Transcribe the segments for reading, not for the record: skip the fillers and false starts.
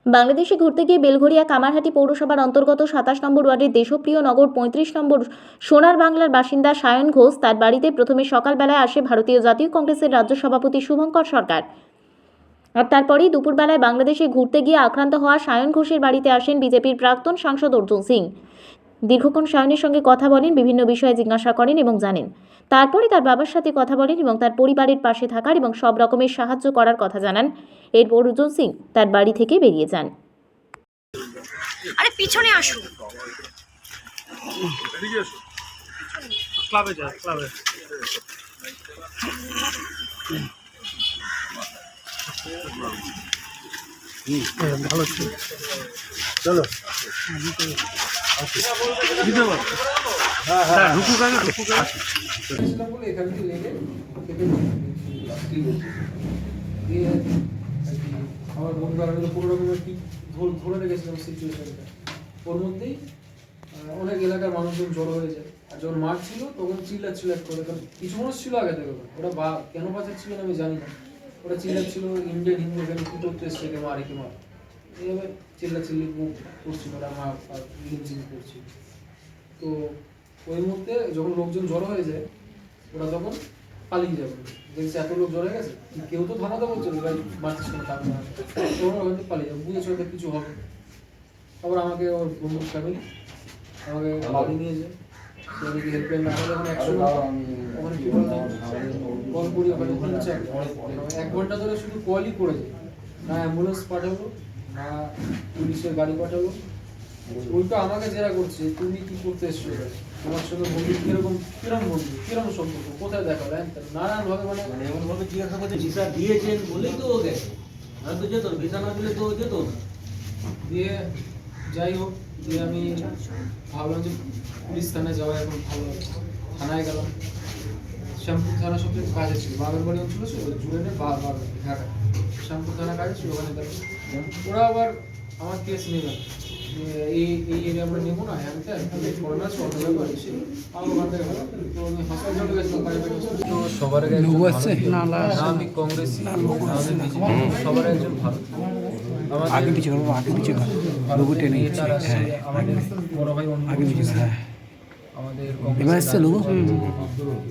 বাংলাদেশে ঘুরতে গিয়ে বেলঘরিয়া কামারহাটি পৌরসভার অন্তর্গত ২৭ নম্বর ওয়ার্ডের দেশপ্রিয় নগর ৩৫ নম্বর সোনার বাংলার বাসিন্দা সায়ন ঘোষ তার বাড়িতে প্রথমে সকালবেলায় আসে ভারতীয় জাতীয় কংগ্রেসের রাজ্য সভাপতি শুভঙ্কর সরকার। আর তারপরেই দুপুরবেলায় বাংলাদেশে ঘুরতে গিয়ে আক্রান্ত হওয়া সায়ন ঘোষের বাড়িতে আসেন বিজেপির প্রাক্তন সাংসদ অর্জুন সিং। দীর্ঘক্ষণ সায়নের সঙ্গে কথা বলেন, বিভিন্ন বিষয়ে জিজ্ঞাসা করেন এবং জানেন। তারপরে তার বাবার সাথে কথা বলেন এবং তার পরিবারের পাশে থাকার এবং সব রকমের সাহায্য করার কথা জানান। এরপর অর্জুন সিং তার বাড়ি থেকে বেরিয়ে যান। আরে পিছনে আসুন। ক্লাবে যায় ক্লাবে ভালো ছিল। চলো দিতে পারো। হ্যাঁ ঢুকুক আগে ঢুকুক আগে। এখান থেকে লেগে আমার বন্ধু আর পুরো রকমের কি ধরে রেখেছিলাম সিচুয়েশনটা। ওর মধ্যেই অনেক এলাকার মানুষজন জড়ো হয়ে যায়। আর যখন মাঠ ছিল তখন চিল্লাট করে, কারণ কিছু মানুষ ছিল আগে থেকে, ওরা কেন বাঁচাচ্ছিল না আমি জানি না। ওরা চিল্লাচ্ছিল ইন্ডিয়ান হিন্দু এখানে কি করতে এসছে, কে মারে কে মার, এইভাবে চিল্লাচিল্লি করছিল, ওরা মা লিঞ্চিং করছিল। তো ওই মুহূর্তে যখন লোকজন জড়ো হয়ে যায় ওরা তখন পালিয়ে যাবে, দেখছি এত লোক জড়ো হয়ে গেছে, কেউ তো থানাতে বলছে ভাই মারছিস কোনো কারণ না, তখন ওখান থেকে পালিয়ে যাবে, বুঝেছো ওদের কিছু হবে। তারপর আমাকে ওর বন্ধুর ফ্যামিলি আমাকে বাড়ি নিয়ে যায়, সেদিকে হেল্পলাইন না হলে ওখানে 100 ওখানে কি বলতো কল করি, ওখানে 1 ঘন্টা ধরে শুধু কলই করে যায়, না অ্যাম্বুলেন্স পাঠালো না পুলিশের গাড়ি পাঠালো, উল্টো আমাকে জেরা করছে তুমি কি করতে এসছো, তোমার সঙ্গে বন্ধু কিরম বন্ধু কিরম সম্পর্ক, কোথায় দেখা নানান ভাবে মানে এমন ভাবে জিজ্ঞাসা করছে ভিসা দিয়েছেন বলেই তো ও গেছে, আর তো যেত ভিসা না দিলে তো ও যেত না। দিয়ে যাই হোক, দিয়ে আমি ভাবলাম যে পুলিশ থানায় যাওয়া এখন ভালো হবে। থানায় গেলাম, শ্যামপুর থানা সবচেয়ে কাছে ছিল, বাবার বাড়ি অঞ্চল ছিল জুড়ে ঢাকা, শ্যামপুর থানা কাছে ছিল, ওখানে গেলাম। ওরা আবার আমার কেস নিয়ে গেল, এই এরিয়া আমরা নেবো না, হ্যাঁ করোনা আছে অন্য ব্যাপার এসে আমার ওখান থেকে গেলাম। তো আমি হসপিটালে গেছিলাম, তো সবার আগে আমি কংগ্রেসি আমাদের বিজেপি সবার একজন ভালো আগে পিছিয়ে করবো, আগে পিছিয়ে লোগো টেনে আমাদের বড় ভাই আগে পিছিয়ে। হ্যাঁ আমাদের এবার এসছে লোগো।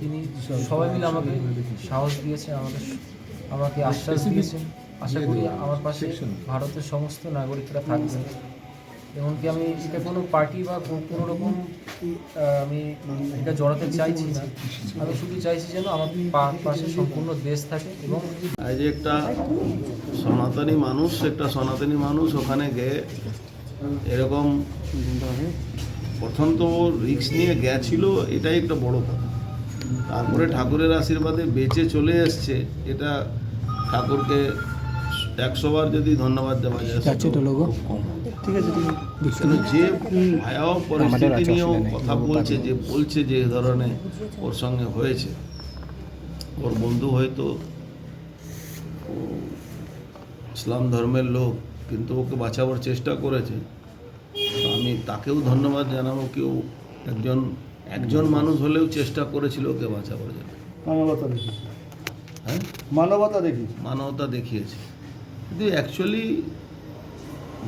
তিনি সবাই মিলে আমাকে সাহস দিয়েছেন, আমাকে আশ্বাস দিয়েছেন। আশা করি আমার পাশে ভারতের সমস্ত নাগরিকরা থাকবেন। এমনকি আমি এটা কোনো পার্টি বা কোনো রকম আমি এটা জড়াতে চাইছি না, আমি শুধু চাইছি যেন আমার পাশে সম্পূর্ণ দেশ থাকে। এবং আজ একটা সনাতনী মানুষ ওখানে গিয়ে এরকম প্রথম তো রিস্ক নিয়ে গেছিল, এটাই একটা বড় কথা। তারপরে ঠাকুরের আশীর্বাদে বেঁচে চলে এসছে, এটা ঠাকুরকে 100 বার যদি ধন্যবাদ দেওয়া যায় ঠিক আছে। কিন্তু যে ভয়াবহ পরিস্থিতি নিয়েও কথা বলছে যে এ ধরনের ওর সঙ্গে হয়েছে, ওর বন্ধু হয়তো ইসলাম ধর্মের লোক, কিন্তু ওকে বাঁচাবার চেষ্টা করেছে। তো আমি তাকেও ধন্যবাদ জানাবো, কেউ একজন মানুষ হলেও চেষ্টা করেছিল ওকে বাঁচাবার জন্য। হ্যাঁ মানবতা দেখিয়েছে, কিন্তু অ্যাকচুয়ালি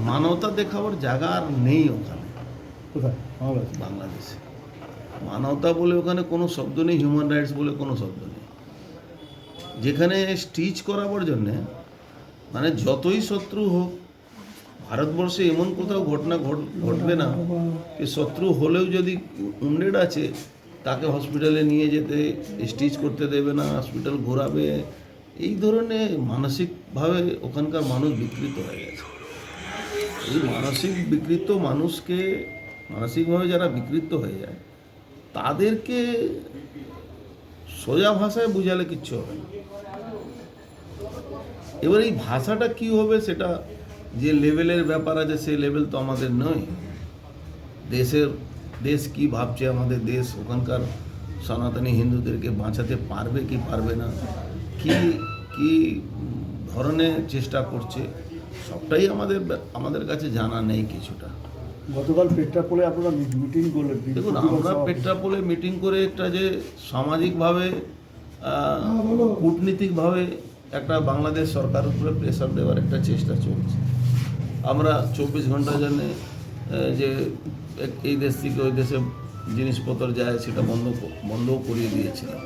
মানবতা দেখাবার জায়গা আর নেই ওখানে। বাংলাদেশে মানবতা বলে ওখানে কোনো শব্দ নেই, হিউম্যান রাইটস বলে কোনো শব্দ নেই। যেখানে স্টিচ করাবার জন্যে মানে যতই শত্রু হোক, ভারতবর্ষে এমন কোথাও ঘটনা ঘটবে না যে শত্রু হলেও যদি উন্ডেড আছে তাকে হসপিটালে নিয়ে যেতে স্টিচ করতে দেবে না, হসপিটাল ঘোরাবে। এই ধরনের মানসিকভাবে ওখানকার মানুষ বিকৃত হয়ে গেছে। এই মানসিকভাবে যারা বিকৃত হয়ে যায় তাদেরকে সোজা ভাষায় বুঝালে কিচ্ছু হবে না। এবার এই ভাষাটা কি হবে, সেটা যে লেভেলের ব্যাপার আছে সেই লেভেল তো আমাদের নয়। দেশ কি ভাবছে, আমাদের দেশ ওখানকার সনাতনী হিন্দুদেরকে বাঁচাতে পারবে কি পারবে না, কি ধরনের চেষ্টা করছে, সবটাই আমাদের কাছে জানা নেই কিছুটা। গতকাল পেট্রাপোলে আপনারা মিটিং করলেন। দেখুন, আমরা পেট্রাপোলে মিটিং করে একটা যে সামাজিকভাবে কূটনীতিকভাবে একটা বাংলাদেশ সরকার উপরে প্রেশার দেওয়ার একটা চেষ্টা চলছে। আমরা 24 ঘন্টার জন্য যে এই দেশ থেকে ওই দেশে জিনিসপত্র যায় সেটা বন্ধও করিয়ে দিয়েছিলাম।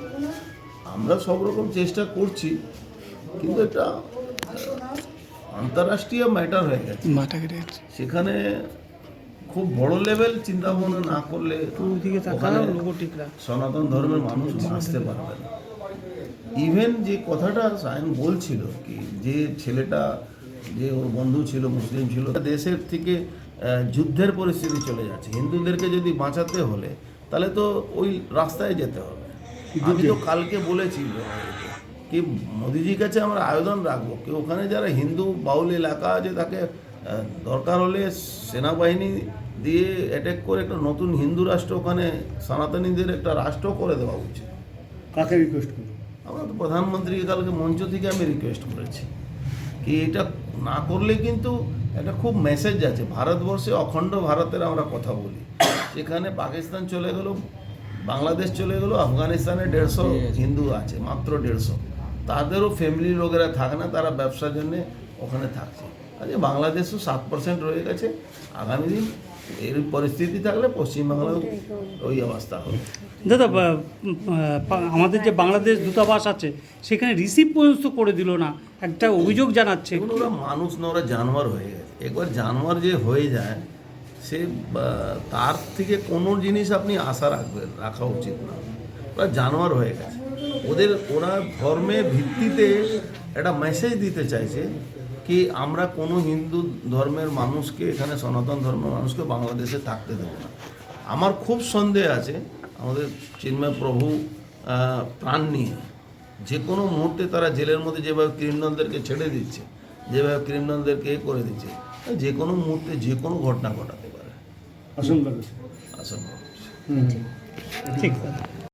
আমরা সব রকম চেষ্টা করছি, কিন্তু এটা আন্তর্রাষ্ট্রীয় ম্যাটার হয়ে গেছে। সেখানে খুব বড় লেভেল চিন্তা ভাবনা না করলে ওখানে সনাতন ধর্মের মানুষ বাঁচতে পারবে না। ইভেন যে কথাটা সায়ন বলছিল কি, যে ছেলেটা যে ওর বন্ধু ছিল মুসলিম ছিল, দেশের থেকে যুদ্ধের পরিস্থিতি চলে যাচ্ছে, হিন্দুদেরকে যদি বাঁচাতে হলে তাহলে তো ওই রাস্তায় যেতে হবে। আমি তো কালকে বলেছি কি মোদিজির কাছে আমরা আবেদন রাখবো কি ওখানে যারা হিন্দু বাউল এলাকা আছে তাকে দরকার হলে সেনাবাহিনী দিয়ে অ্যাটাক করে একটা নতুন হিন্দু রাষ্ট্র, ওখানে সনাতনীদের একটা রাষ্ট্র করে দেওয়া উচিত। কাকে রিকোয়েস্ট করবো? আমরা তো প্রধানমন্ত্রীকে কালকে মঞ্চ থেকে আমি রিকোয়েস্ট করেছি কি এটা না করলে কিন্তু একটা খুব মেসেজ আছে। ভারতবর্ষে অখণ্ড ভারতের আমরা কথা বলি, সেখানে পাকিস্তান চলে গেল, বাংলাদেশ চলে গেল, আফগানিস্তানে 150 হিন্দু আছে, মাত্র 150। তাদেরও ফ্যামিলি লোকেরা থাকে না, তারা ব্যবসার জন্যে ওখানে থাকছে। আজকে বাংলাদেশও 7% রয়ে গেছে। আগামী দিন এর পরিস্থিতি থাকলে পশ্চিমবাংলাও ওই অবস্থা হবে। দাদা, আমাদের যে বাংলাদেশ দূতাবাস আছে সেখানে রিসিভ পর্যন্ত করে দিল না, একটা অভিযোগ জানাচ্ছে। এগুলো ওরা মানুষ না, ওরা জানোয়ার হয়ে গেছে। একবার জানোয়ার যে হয়ে যায় সে তার থেকে কোনো জিনিস আপনি আশা রাখা উচিত না। ওরা জানোয়ার হয়ে গেছে। ওরা ধর্মের ভিত্তিতে একটা মেসেজ দিতে চাইছে কি আমরা কোনো হিন্দু ধর্মের মানুষকে, এখানে সনাতন ধর্মের মানুষকে বাংলাদেশে থাকতে দেবো না। আমার খুব সন্দেহ আছে আমাদের চিন্ময় প্রভু প্রাণ নিয়ে যে কোনো মুহূর্তে তারা জেলের মধ্যে যেভাবে ক্রিমিনালদেরকে ছেড়ে দিচ্ছে, যেভাবে ক্রিমিনালদেরকে করে দিচ্ছে, যে কোনো মুহূর্তে যে কোনো ঘটনা ঘটাতে পারে। আসুন আশঙ্কা করছি। ঠিক আছে।